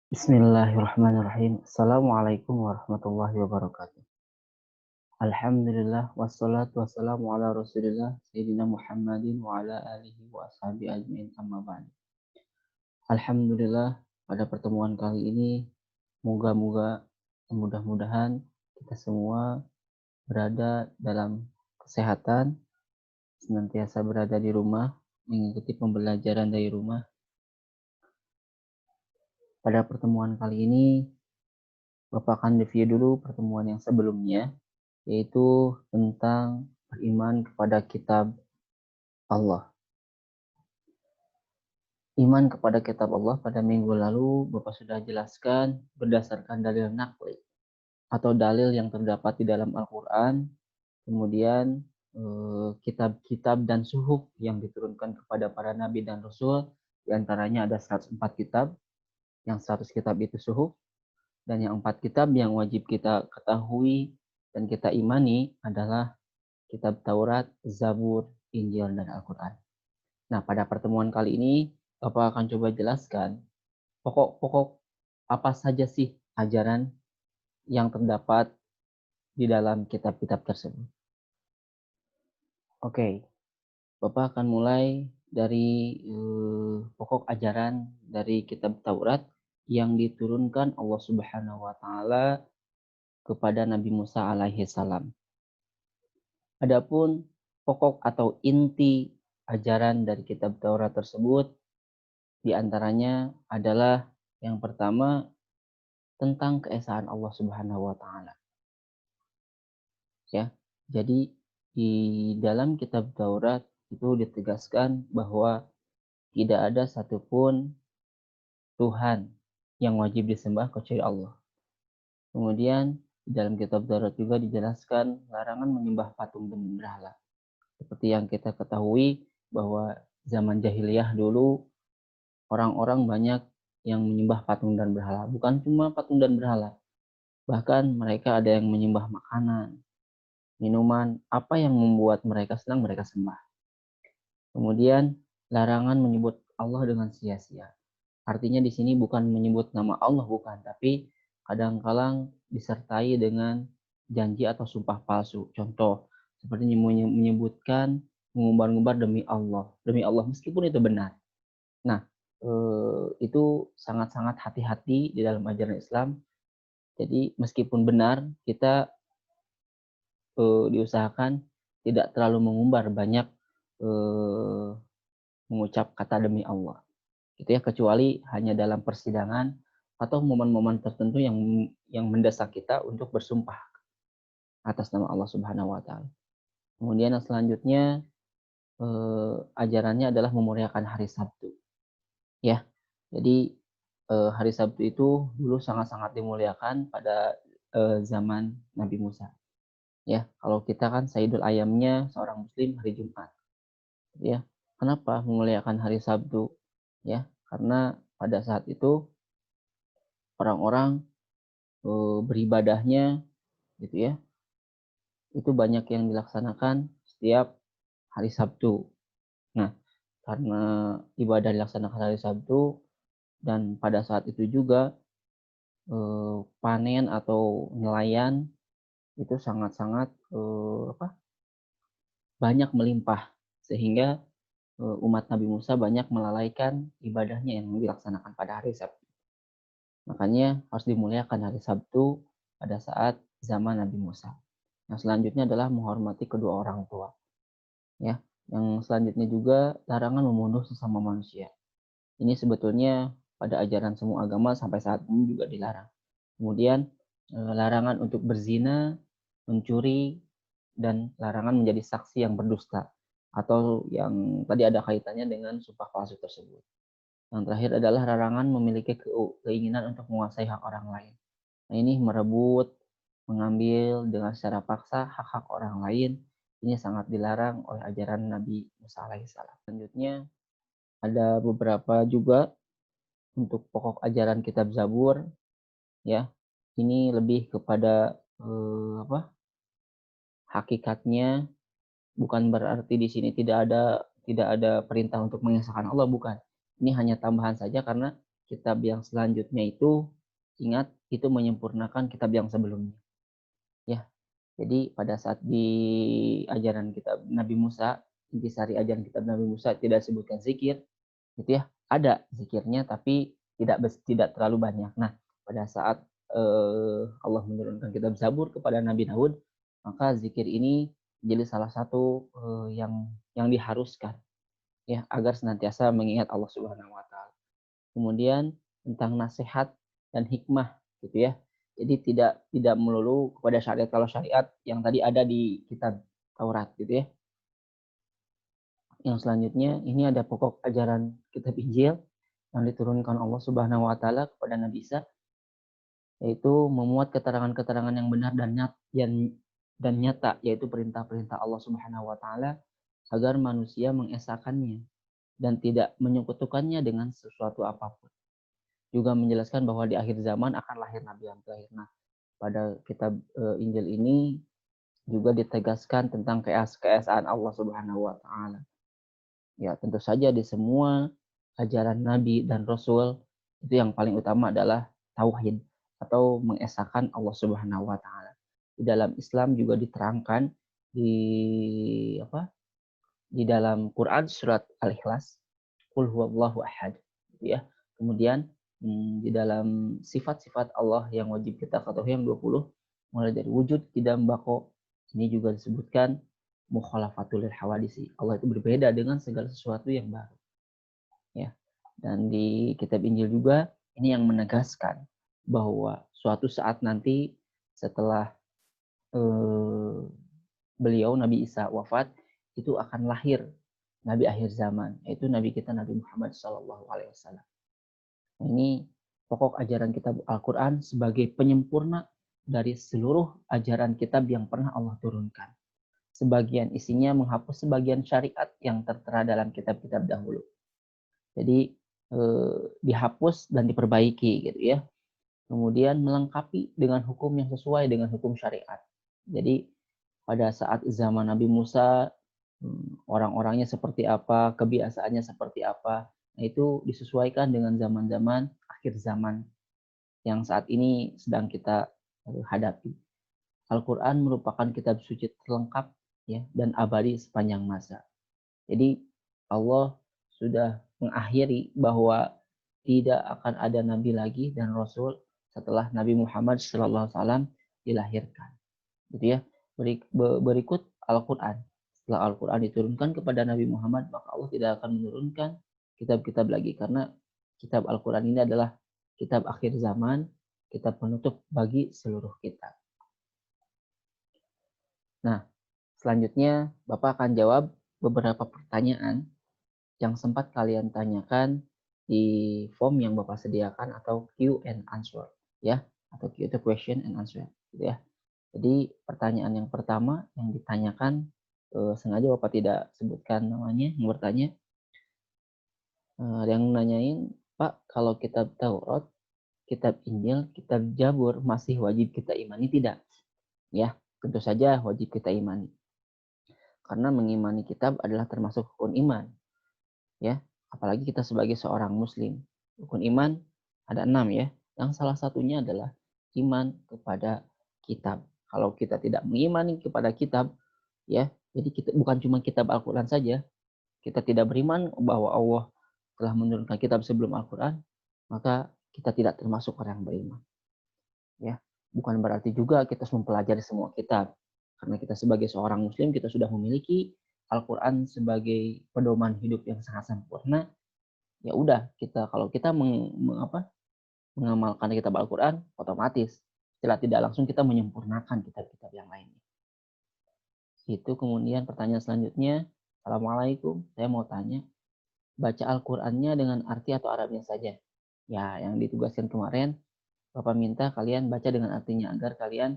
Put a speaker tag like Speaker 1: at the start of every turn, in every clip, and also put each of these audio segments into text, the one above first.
Speaker 1: Bismillahirrahmanirrahim. Assalamualaikum warahmatullahi wabarakatuh. Alhamdulillah wassalatu wassalamu ala Rasulillah Sayyidina Muhammadin wa ala alihi wa ashabi ajmain amma ba'd. Alhamdulillah pada pertemuan kali ini mudah-mudahan kita semua berada dalam kesehatan, senantiasa berada di rumah, mengikuti pembelajaran dari rumah. Pada pertemuan kali ini Bapak akan review dulu pertemuan yang sebelumnya, yaitu tentang beriman kepada kitab Allah. Iman kepada kitab Allah pada minggu lalu Bapak sudah jelaskan berdasarkan dalil naqli atau dalil yang terdapat di dalam Al-Quran, kemudian kitab-kitab dan suhuf yang diturunkan kepada para nabi dan rasul, diantaranya ada 104 kitab, yang 100 kitab itu suhuf, dan yang 4 kitab yang wajib kita ketahui dan kita imani adalah kitab Taurat, Zabur, Injil, dan Al-Quran. Nah, pada pertemuan kali ini, Bapak akan coba jelaskan pokok-pokok apa saja sih ajaran yang terdapat di dalam kitab-kitab tersebut. Oke, Bapak akan mulai dari pokok ajaran dari kitab Taurat yang diturunkan Allah Subhanahu wa Ta'ala kepada Nabi Musa alaihi salam. Adapun pokok atau inti ajaran dari kitab Taurat tersebut diantaranya adalah yang pertama tentang keesaan Allah Subhanahu wa Ta'ala. Ya, jadi di dalam kitab Taurat itu ditegaskan bahwa tidak ada satupun Tuhan yang wajib disembah kecuali Allah. Kemudian di dalam kitab Taurat juga dijelaskan larangan menyembah patung dan berhala. Seperti yang kita ketahui bahwa zaman jahiliyah dulu orang-orang banyak yang menyembah patung dan berhala. Bukan cuma patung dan berhala, bahkan mereka ada yang menyembah makanan, minuman, apa yang membuat mereka senang mereka sembah. Kemudian larangan menyebut Allah dengan sia-sia. Artinya di sini bukan menyebut nama Allah, bukan, tapi kadang-kadang disertai dengan janji atau sumpah palsu. Contoh, seperti menyebutkan mengumbar-ngumbar demi Allah meskipun itu benar. Nah, itu sangat-sangat hati-hati di dalam ajaran Islam. Jadi meskipun benar, kita diusahakan tidak terlalu mengumbar banyak mengucap kata demi Allah. Gitu ya, kecuali hanya dalam persidangan atau momen-momen tertentu yang mendesak kita untuk bersumpah atas nama Allah Subhanahu wa Ta'ala. Kemudian yang selanjutnya ajarannya adalah memuliakan hari Sabtu. Ya. Jadi hari Sabtu itu dulu sangat-sangat dimuliakan pada zaman Nabi Musa. Ya, kalau kita kan Sayyidul Ayamnya seorang muslim hari Jumat. Ya. Kenapa memuliakan hari Sabtu? Ya, karena pada saat itu orang-orang beribadahnya gitu ya. Itu banyak yang dilaksanakan setiap hari Sabtu. Nah, karena ibadah dilaksanakan hari Sabtu dan pada saat itu juga panen atau nelayan itu sangat-sangat banyak melimpah sehingga umat Nabi Musa banyak melalaikan ibadahnya yang dilaksanakan pada hari Sabtu. Makanya harus dimuliakan hari Sabtu pada saat zaman Nabi Musa. Yang selanjutnya adalah menghormati kedua orang tua. Ya, yang selanjutnya juga larangan membunuh sesama manusia. Ini sebetulnya pada ajaran semua agama sampai saat ini juga dilarang. Kemudian larangan untuk berzina, mencuri, dan larangan menjadi saksi yang berdusta atau yang tadi ada kaitannya dengan sumpah palsu tersebut. Yang terakhir adalah larangan memiliki keinginan untuk menguasai hak orang lain. Nah, ini merebut, mengambil dengan secara paksa hak-hak orang lain. Ini sangat dilarang oleh ajaran Nabi Musa alaihissalam. Selanjutnya ada beberapa juga untuk pokok ajaran kitab Zabur, ya. Ini lebih kepada hakikatnya, bukan berarti di sini tidak ada perintah untuk mengesahkan Allah, bukan. Ini hanya tambahan saja karena kitab yang selanjutnya itu, ingat itu menyempurnakan kitab yang sebelumnya. Ya, jadi pada saat di ajaran kitab Nabi Musa, intisari ajaran kitab Nabi Musa tidak sebutkan zikir, gitu ya. Ada zikirnya tapi tidak terlalu banyak. Nah, pada saat Allah menurunkan kitab Zabur kepada Nabi Daud, maka zikir ini jadi salah satu yang diharuskan ya agar senantiasa mengingat Allah Subhanahu wa taala. Kemudian tentang nasihat dan hikmah gitu ya. Jadi tidak melulu kepada syariat, kalau syariat yang tadi ada di kitab Taurat gitu ya. Yang selanjutnya ini ada pokok ajaran kitab Injil yang diturunkan Allah Subhanahu wa taala kepada Nabi Isa, yaitu memuat keterangan-keterangan yang benar dan nyata, yaitu perintah-perintah Allah Subhanahu wa taala agar manusia mengesahkannya dan tidak menyekutukannya dengan sesuatu apapun. Juga menjelaskan bahwa di akhir zaman akan lahir nabi yang terakhir. Nah, pada kitab Injil ini juga ditegaskan tentang keesaan Allah Subhanahu wa taala. Ya, tentu saja di semua ajaran nabi dan rasul itu yang paling utama adalah tauhid atau mengesahkan Allah Subhanahu wa taala. Di dalam Islam juga diterangkan di di dalam Quran surat Al-Ikhlas, Qul huwallahu ahad, gitu ya. Kemudian di dalam sifat-sifat Allah yang wajib kita ketahui yang 20, mulai dari wujud, qidam, baqo, ini juga disebutkan mukhalafatul hawadisi. Allah itu berbeda dengan segala sesuatu yang baru. Ya. Dan di kitab Injil juga ini yang menegaskan bahwa suatu saat nanti setelah beliau Nabi Isa wafat, itu akan lahir Nabi akhir zaman, yaitu Nabi kita Nabi Muhammad SAW. Ini pokok ajaran kitab Al-Quran sebagai penyempurna dari seluruh ajaran kitab yang pernah Allah turunkan. Sebagian isinya menghapus sebagian syariat yang tertera dalam kitab-kitab dahulu. Jadi dihapus dan diperbaiki gitu ya. Kemudian melengkapi dengan hukum yang sesuai dengan hukum syariat. Jadi pada saat zaman Nabi Musa, orang-orangnya seperti apa, kebiasaannya seperti apa. Nah, itu disesuaikan dengan zaman-zaman akhir zaman yang saat ini sedang kita hadapi. Al-Quran merupakan kitab suci terlengkap ya dan abadi sepanjang masa. Jadi Allah sudah mengakhiri bahwa tidak akan ada nabi lagi dan rasul setelah Nabi Muhammad SAW dilahirkan. Gitu ya. Berikut Al-Quran. Setelah Al-Quran diturunkan kepada Nabi Muhammad, maka Allah tidak akan menurunkan kitab-kitab lagi. Karena kitab Al-Quran ini adalah kitab akhir zaman, kitab penutup bagi seluruh kitab. Nah, selanjutnya Bapak akan jawab beberapa pertanyaan yang sempat kalian tanyakan di form yang Bapak sediakan atau Q and answer. Ya, atau Q itu question and answer. Gitu ya. Jadi pertanyaan yang pertama yang ditanyakan, sengaja Bapak tidak sebutkan namanya yang bertanya. Yang nanyain, Pak, kalau kitab Taurat, kitab Injil, kitab Zabur masih wajib kita imani tidak? Ya, tentu saja wajib kita imani. Karena mengimani kitab adalah termasuk rukun iman. Ya, apalagi kita sebagai seorang muslim. Rukun iman ada 6 ya. Yang salah satunya adalah iman kepada kitab. Kalau kita tidak mengimani kepada kitab, ya, jadi kita bukan cuma kitab Al-Quran saja, kita tidak beriman bahwa Allah telah menurunkan kitab sebelum Al-Quran, maka kita tidak termasuk orang yang beriman. Ya, bukan berarti juga kita harus mempelajari semua kitab, karena kita sebagai seorang Muslim kita sudah memiliki Al-Quran sebagai pedoman hidup yang sangat sempurna. Ya udah, kalau kita mengamalkan kitab Al-Quran, otomatis setelah tidak langsung kita menyempurnakan kitab-kitab yang lainnya. Itu kemudian pertanyaan selanjutnya, Assalamualaikum, saya mau tanya, baca Al-Qurannya dengan arti atau Arabnya saja? Ya, yang ditugaskan kemarin, Bapak minta kalian baca dengan artinya agar kalian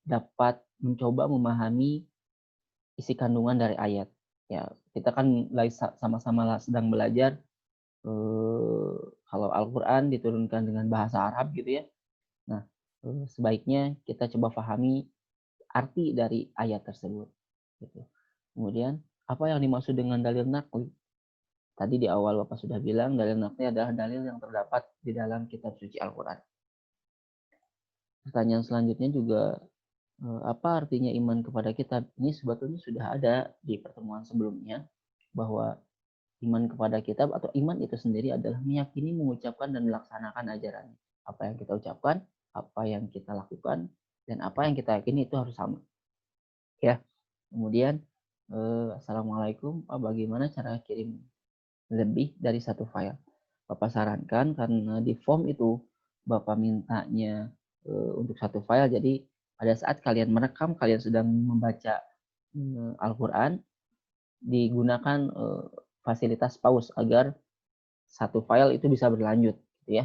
Speaker 1: dapat mencoba memahami isi kandungan dari ayat. Ya, kita kan lagi sama-sama sedang belajar kalau Al-Quran diturunkan dengan bahasa Arab gitu ya. Nah, sebaiknya kita coba pahami arti dari ayat tersebut. Gitu. Kemudian, apa yang dimaksud dengan dalil naqli? Tadi di awal Bapak sudah bilang dalil naqli adalah dalil yang terdapat di dalam kitab suci Al-Quran. Pertanyaan selanjutnya juga, apa artinya iman kepada kitab? Ini sebetulnya sudah ada di pertemuan sebelumnya, bahwa iman kepada kitab atau iman itu sendiri adalah meyakini, mengucapkan, dan melaksanakan ajaran. Apa yang kita ucapkan, apa yang kita lakukan, dan apa yang kita yakini itu harus sama. Ya. Kemudian, Assalamualaikum, Pak, bagaimana cara kirim lebih dari satu file? Bapak sarankan karena di form itu Bapak mintanya untuk satu file, jadi pada saat kalian merekam, kalian sedang membaca Al-Quran, digunakan fasilitas pause agar satu file itu bisa berlanjut, gitu ya.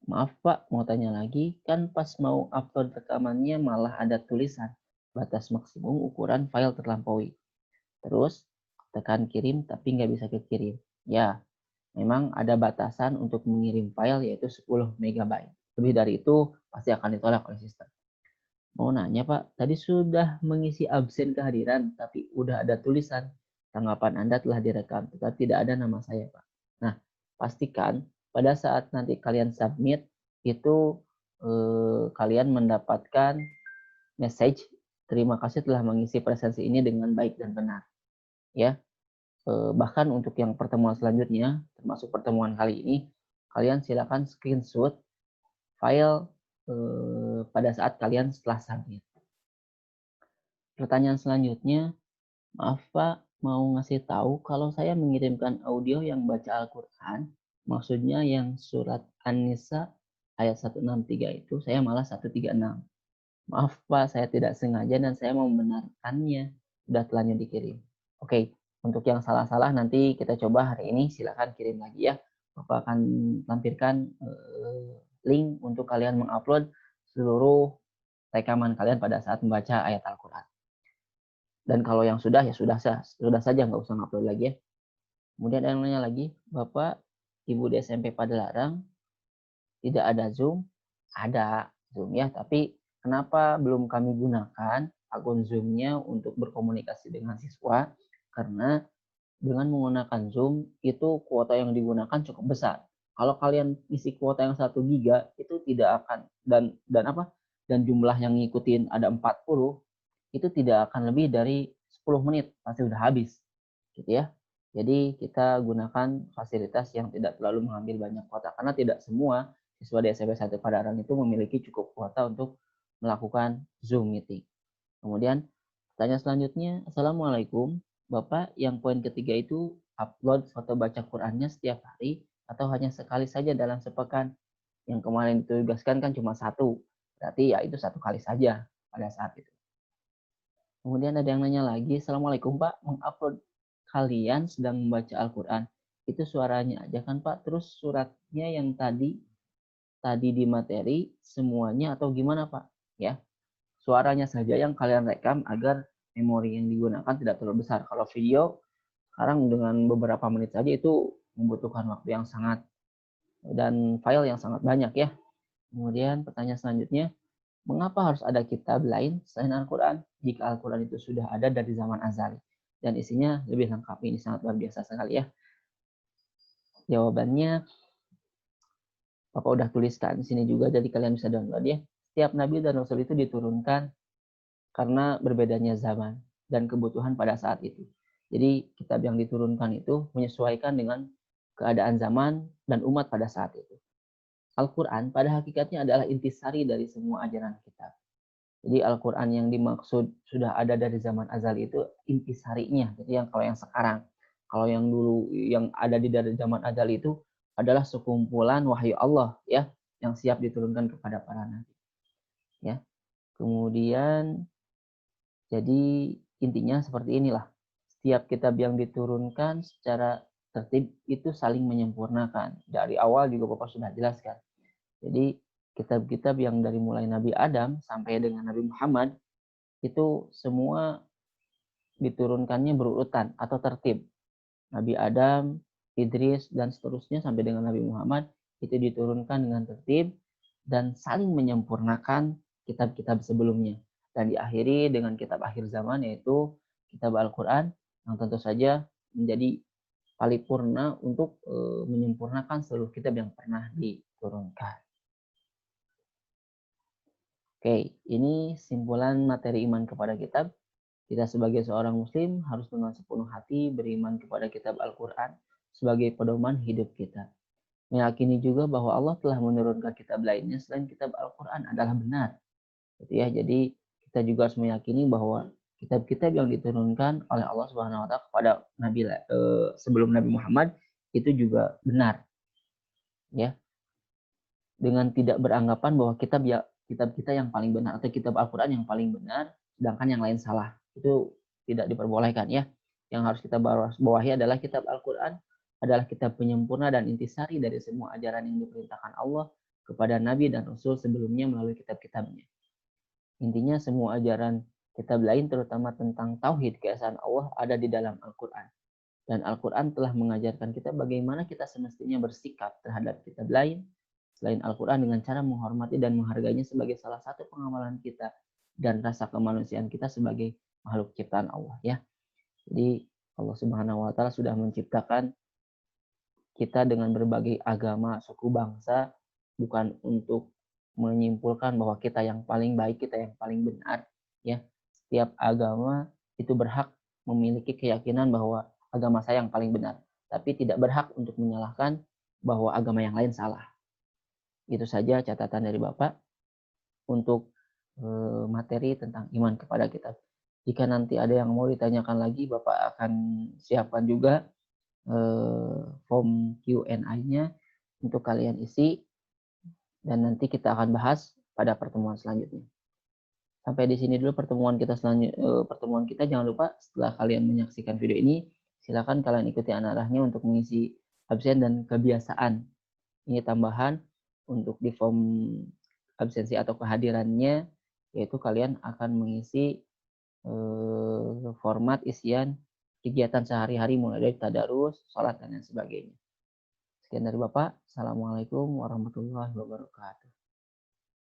Speaker 1: Maaf Pak, mau tanya lagi, kan pas mau upload rekamannya malah ada tulisan batas maksimum ukuran file terlampaui. Terus tekan kirim tapi nggak bisa kekirim. Ya, memang ada batasan untuk mengirim file yaitu 10 MB. Lebih dari itu pasti akan ditolak oleh sistem. Mau nanya Pak, tadi sudah mengisi absen kehadiran tapi udah ada tulisan tanggapan Anda telah direkam, tetapi tidak ada nama saya Pak. Nah, pastikan pada saat nanti kalian submit itu kalian mendapatkan message terima kasih telah mengisi presensi ini dengan baik dan benar. Ya, bahkan untuk yang pertemuan selanjutnya, termasuk pertemuan kali ini, kalian silakan screenshot file pada saat kalian setelah submit. Pertanyaan selanjutnya, maaf Pak, mau ngasih tahu kalau saya mengirimkan audio yang baca Al-Quran, maksudnya yang surat An-Nisa ayat 163 itu, saya malah 136. Maaf Pak, saya tidak sengaja dan saya mau membenarkannya. Sudah telanjur dikirim. Oke, untuk yang salah-salah nanti kita coba hari ini, silakan kirim lagi ya. Bapak akan tampilkan link untuk kalian mengupload seluruh rekaman kalian pada saat membaca ayat Al-Quran. Dan kalau yang sudah, ya sudah saja, nggak usah ngupload lagi ya. Kemudian ada yang nanya lagi, Bapak, Ibu di SMP Padalarang, tidak ada Zoom? Ada Zoom ya, tapi kenapa belum kami gunakan akun Zoom-nya untuk berkomunikasi dengan siswa? Karena dengan menggunakan Zoom, itu kuota yang digunakan cukup besar. Kalau kalian isi kuota yang 1 giga, itu tidak akan, dan jumlah yang ngikutin ada 40, itu tidak akan lebih dari 10 menit pasti udah habis gitu ya. Jadi kita gunakan fasilitas yang tidak terlalu mengambil banyak kuota karena tidak semua siswa di SMP 1 Padalarang itu memiliki cukup kuota untuk melakukan Zoom meeting. Kemudian pertanyaan selanjutnya, Assalamualaikum, Bapak yang poin ketiga itu upload foto baca Qurannya setiap hari atau hanya sekali saja dalam sepekan? Yang kemarin ditugaskan kan cuma satu, berarti ya itu satu kali saja pada saat itu. Kemudian ada yang nanya lagi, Assalamualaikum Pak, mengupload kalian sedang membaca Al-Quran, itu suaranya aja kan Pak, terus suratnya yang tadi di materi semuanya atau gimana Pak? Ya, suaranya saja yang kalian rekam agar memori yang digunakan tidak terlalu besar. Kalau video, sekarang dengan beberapa menit saja itu membutuhkan waktu yang sangat dan file yang sangat banyak ya. Kemudian pertanyaan selanjutnya, mengapa harus ada kitab lain selain Al-Quran jika Al-Quran itu sudah ada dari zaman azali dan isinya lebih lengkap? Ini sangat luar biasa sekali ya. Jawabannya Bapak udah tuliskan di sini juga, jadi kalian bisa download ya. Setiap nabi dan rasul itu diturunkan karena berbedanya zaman dan kebutuhan pada saat itu. Jadi kitab yang diturunkan itu menyesuaikan dengan keadaan zaman dan umat pada saat itu. Al-Quran pada hakikatnya adalah intisari dari semua ajaran kitab. Jadi Al-Quran yang dimaksud sudah ada dari zaman azali itu intisarinya, jadi kalau yang sekarang. Kalau yang dulu yang ada di dari zaman azali itu adalah sekumpulan wahyu Allah ya, yang siap diturunkan kepada para nabi. Ya. Kemudian jadi intinya seperti inilah. Setiap kitab yang diturunkan secara tertib itu saling menyempurnakan. Dari awal juga Bapak sudah jelaskan. Jadi kitab-kitab yang dari mulai Nabi Adam sampai dengan Nabi Muhammad itu semua diturunkannya berurutan atau tertib. Nabi Adam, Idris, dan seterusnya sampai dengan Nabi Muhammad itu diturunkan dengan tertib dan saling menyempurnakan kitab-kitab sebelumnya. Dan diakhiri dengan kitab akhir zaman yaitu kitab Al-Quran yang tentu saja menjadi paripurna untuk menyempurnakan seluruh kitab yang pernah diturunkan. Oke, ini simpulan materi iman kepada kitab. Kita sebagai seorang muslim harus dengan sepenuh hati beriman kepada kitab Al-Quran sebagai pedoman hidup kita. Meyakini juga bahwa Allah telah menurunkan kitab lainnya selain kitab Al-Quran adalah benar. Gitu ya. Jadi kita juga harus meyakini bahwa kitab-kitab yang diturunkan oleh Allah Subhanahu wa taala kepada nabi sebelum Nabi Muhammad itu juga benar. Ya. Dengan tidak beranggapan bahwa kitab kita yang paling benar atau kitab Al-Quran yang paling benar sedangkan yang lain salah. Itu tidak diperbolehkan ya. Yang harus kita bawahi adalah kitab Al-Quran adalah kitab penyempurna dan intisari dari semua ajaran yang diperintahkan Allah kepada Nabi dan Rasul sebelumnya melalui kitab-kitabnya. Intinya semua ajaran kitab lain terutama tentang tauhid keesaan Allah ada di dalam Al-Quran. Dan Al-Quran telah mengajarkan kita bagaimana kita semestinya bersikap terhadap kitab lain selain Al-Quran dengan cara menghormati dan menghargainya sebagai salah satu pengamalan kita dan rasa kemanusiaan kita sebagai makhluk ciptaan Allah ya. Jadi Allah Subhanahu wa taala sudah menciptakan kita dengan berbagai agama, suku, bangsa bukan untuk menyimpulkan bahwa kita yang paling baik, kita yang paling benar ya. Setiap agama itu berhak memiliki keyakinan bahwa agama saya yang paling benar, tapi tidak berhak untuk menyalahkan bahwa agama yang lain salah. Itu saja catatan dari Bapak untuk materi tentang iman kepada kitab. Jika nanti ada yang mau ditanyakan lagi, Bapak akan siapkan juga form Q&A-nya untuk kalian isi dan nanti kita akan bahas pada pertemuan selanjutnya. Sampai di sini dulu pertemuan kita. Jangan lupa setelah kalian menyaksikan video ini, silakan kalian ikuti arahnya untuk mengisi absen dan kebiasaan. Ini tambahan untuk di form absensi atau kehadirannya, yaitu kalian akan mengisi format isian kegiatan sehari-hari mulai dari tadarus, sholat, dan lain sebagainya. Sekian dari Bapak. Assalamualaikum warahmatullahi wabarakatuh.